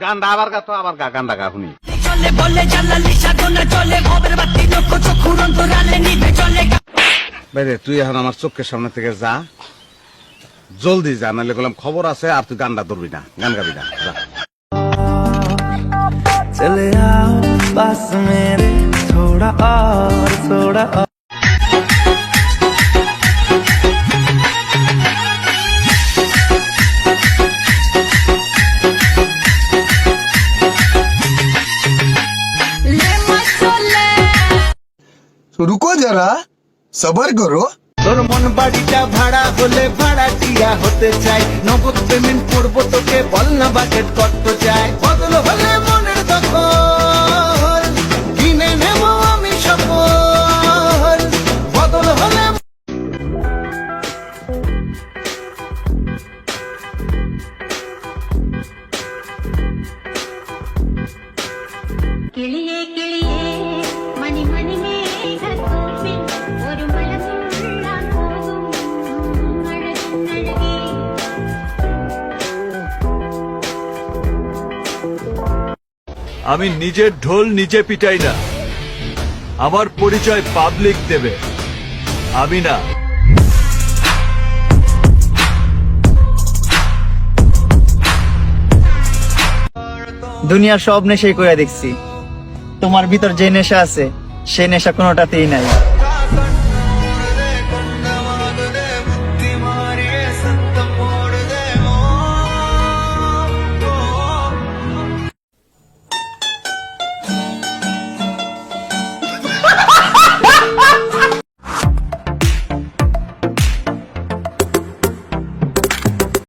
গান্ডা আবার গা তো আবার গা গান্ডা গা শুনি বাইরে তুই এখন আমার চোখের সামনে থেকে যা, জলদি যা, নাহলে বললাম খবর আছে আর তুই গানটা ধরবি না, গান গাবি না, যা। चले आओ पास मेरे थोड़ा और रुको जरा सबर करो। তোর মন বাড়িটা ভাড়া হলে ভাড়াটিয়া হতে চাই, নগদ পেমেন্ট করবো তোকে, বল না বাজেট কত চাই, বদল হলে মনের দখল কিনে নেব আমি সফল, বদল হলে കിളിയേ കിളിയേ മണി മണി മേഘത്തോപ്പിൽ ഒരു മലമുണ്ടാൻ പോകും അഴകേ. আমি নিজের ঢোল নিজে পিটাই না, আমার পরিচয় পাবলিক দেবে, আমি না। দুনিয়ার সব নেশাই করে দেখছি, তোমার ভিতর যে নেশা আছে সেই নেশা কোনোটাতেই নাই।